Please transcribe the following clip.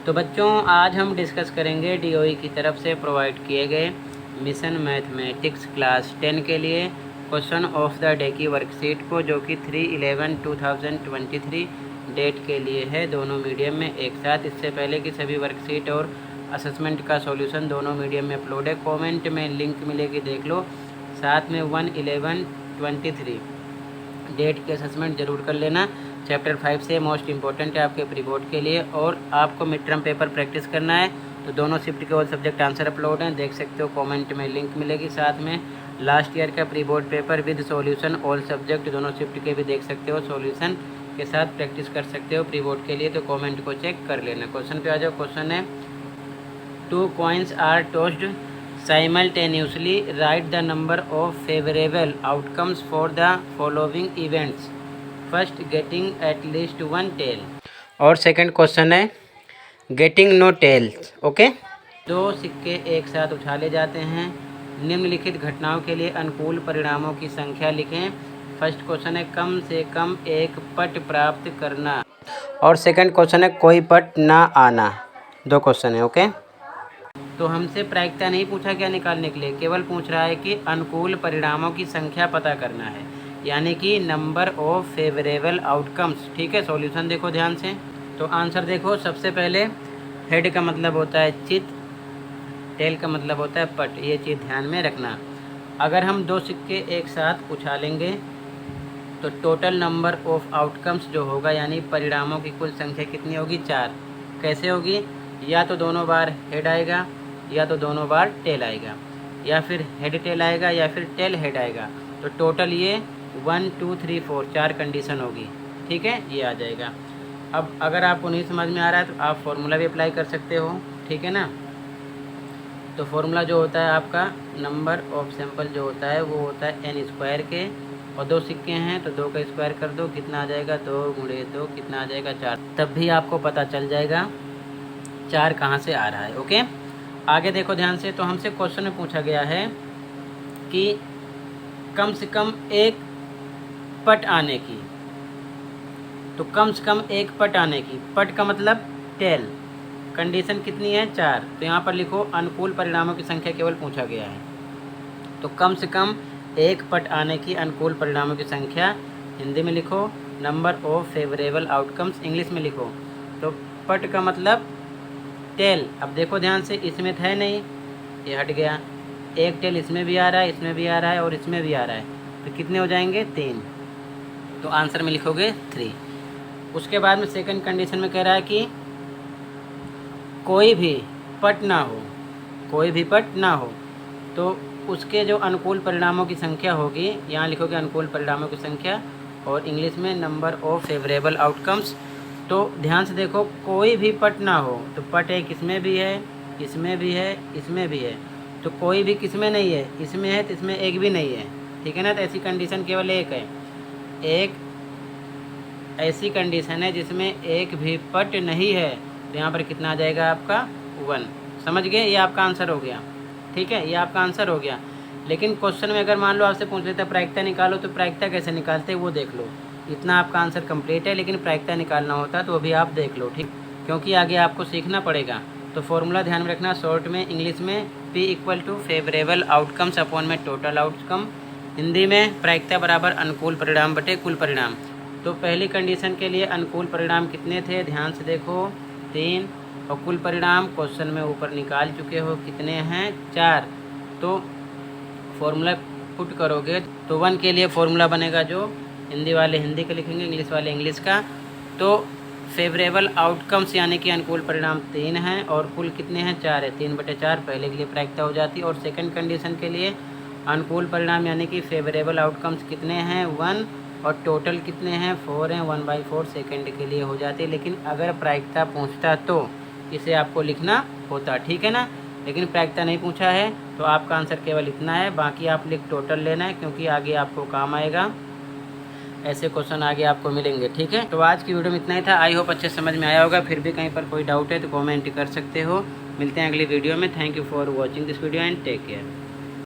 तो बच्चों आज हम डिस्कस करेंगे डीओई की तरफ से प्रोवाइड किए गए मिशन मैथमेटिक्स क्लास 10 के लिए क्वेश्चन ऑफ द डे की वर्कशीट को, जो कि 3/11/2023 डेट के लिए है, दोनों मीडियम में एक साथ। इससे पहले कि सभी वर्कशीट और असेसमेंट का सॉल्यूशन दोनों मीडियम में अपलोड है। कमेंट में लिंक मिलेगी, देख लो। साथ में 1/11/23 डेट के असेसमेंट ज़रूर कर लेना। चैप्टर 5 से मोस्ट इम्पोर्टेंट है आपके प्री बोर्ड के लिए, और आपको मिड टर्म पेपर प्रैक्टिस करना है तो दोनों शिफ्ट के ऑल सब्जेक्ट आंसर अपलोड हैं, देख सकते हो। कमेंट में लिंक मिलेगी। साथ में लास्ट ईयर का pre board paper with solution all subject दोनों शिफ्ट के भी देख सकते हो, सॉल्यूशन के साथ प्रैक्टिस कर सकते हो प्री बोर्ड के लिए, तो कमेंट को चेक कर लेना। क्वेश्चन पे आ जाओ। क्वेश्चन है 2 coins are tossed simultaneously, write the number of favorable outcomes for the following events. First, getting at least one tail. और सेकंड क्वेश्चन है गेटिंग नो टेल्स। ओके, दो सिक्के एक साथ उछाले जाते हैं, निम्नलिखित घटनाओं के लिए अनुकूल परिणामों की संख्या लिखें। फर्स्ट क्वेश्चन है कम से कम एक पट प्राप्त करना, और सेकंड क्वेश्चन है कोई पट ना आना। दो क्वेश्चन है। ओके, तो हमसे प्रायिकता नहीं पूछा क्या निकालने के लिए, केवल पूछ रहा है कि अनुकूल परिणामों की संख्या पता करना है, यानी कि नंबर ऑफ फेवरेबल आउटकम्स। ठीक है, सॉल्यूशन देखो ध्यान से। तो आंसर देखो, सबसे पहले हेड का मतलब होता है चित, टेल का मतलब होता है पट, ये चीज़ ध्यान में रखना। अगर हम दो सिक्के एक साथ उछालेंगे तो टोटल नंबर ऑफ आउटकम्स जो होगा, यानी परिणामों की कुल संख्या कितनी होगी, 4। कैसे होगी, या तो दोनों बार हेड आएगा, या तो दोनों बार टेल आएगा, या फिर हेड टेल आएगा, या फिर टेल हेड आएगा। तो टोटल ये 1 2 3 4 4 कंडीशन होगी। ठीक है, ये आ जाएगा। अब अगर आपको नहीं समझ में आ रहा है तो आप फॉर्मूला भी अप्लाई कर सकते हो। ठीक है ना, तो फॉर्मूला जो होता है आपका नंबर ऑफ सैंपल जो होता है वो होता है n स्क्वायर के, और दो सिक्के हैं तो 2 का स्क्वायर कर दो, कितना आ जाएगा, 2 × 2 कितना आ जाएगा, 4। तब भी आपको पता चल जाएगा 4 कहाँ से आ रहा है। ओके, आगे देखो ध्यान से। तो हमसे क्वेश्चन में पूछा गया है कि कम से कम एक पट आने की, तो कम से कम एक पट आने की, पट का मतलब टेल, कंडीशन कितनी है, 4। तो यहाँ पर लिखो अनुकूल परिणामों की संख्या केवल पूछा गया है, तो कम से कम एक पट आने की अनुकूल परिणामों की संख्या हिंदी में लिखो, number of favourable outcomes English में लिखो। तो पट का मतलब टेल। अब देखो ध्यान से, इसमें था नहीं, ये हट गया, एक टेल इसमें भी आ रहा है, इसमें भी आ रहा है, और इसमें भी आ रहा है, तो कितने हो जाएंगे, 3। तो आंसर में लिखोगे 3। उसके बाद में सेकंड कंडीशन में कह रहा है कि कोई भी पट ना हो, कोई भी पट ना हो, तो उसके जो अनुकूल परिणामों की संख्या होगी, यहाँ लिखोगे अनुकूल परिणामों की संख्या, और इंग्लिश में नंबर ऑफ फेवरेबल आउटकम्स। तो ध्यान से देखो, कोई भी पट ना हो, तो पट एक इसमें भी है, इसमें भी है, इसमें भी है, तो कोई भी किसमें नहीं है, इसमें है तो इसमें एक भी नहीं है। ठीक है ना, तो ऐसी कंडीशन केवल एक है, एक ऐसी कंडीशन है जिसमें एक भी पट नहीं है, तो यहाँ पर कितना आ जाएगा आपका, 1। समझ गए, ये आपका आंसर हो गया। ठीक है, ये आपका आंसर हो गया। लेकिन क्वेश्चन में अगर मान लो आपसे पूछ लेता प्रायिकता निकालो, तो प्रायिकता कैसे निकालते हैं वो देख लो। इतना आपका आंसर कंप्लीट है, लेकिन प्रायिकता निकालना होता तो अभी आप देख लो। ठीक, क्योंकि आगे आपको सीखना पड़ेगा। तो फॉर्मूला ध्यान में रखना, शॉर्ट में इंग्लिश में P = फेवरेबल आउटकम्स अपॉन में टोटल आउटकम, हिंदी में प्रायिकता बराबर अनुकूल परिणाम बटे कुल परिणाम। तो पहली कंडीशन के लिए अनुकूल परिणाम कितने थे, ध्यान से देखो, 3, और कुल परिणाम क्वेश्चन में ऊपर निकाल चुके हो, कितने हैं, 4। तो फॉर्मूला पुट करोगे तो 1 के लिए फॉर्मूला बनेगा, जो हिंदी वाले हिंदी का लिखेंगे, इंग्लिश वाले इंग्लिश का। तो फेवरेबल आउटकम्स यानी कि अनुकूल परिणाम 3 हैं, और कुल कितने हैं, 4 है, 3/4 पहले के लिए प्रायिकता हो जाती है। और सेकंड कंडीशन के लिए अनुकूल परिणाम यानी कि फेवरेबल आउटकम्स कितने हैं, 1, और टोटल कितने हैं, 4 हैं, 1/4 सेकंड के लिए हो जाती है। लेकिन अगर प्रायिकता पूछता तो इसे आपको लिखना होता। ठीक है ना, लेकिन प्रायिकता नहीं पूछा है, तो आपका आंसर केवल इतना है, बाकी आप लिख टोटल लेना है, क्योंकि आगे आपको काम आएगा, ऐसे क्वेश्चन आगे आपको मिलेंगे। ठीक है, तो आज की वीडियो में इतना ही था। आई होप अच्छे समझ में आया होगा। फिर भी कहीं पर कोई डाउट है तो कमेंट कर सकते हो। मिलते हैं अगली वीडियो में। Thank you for watching this video and take care.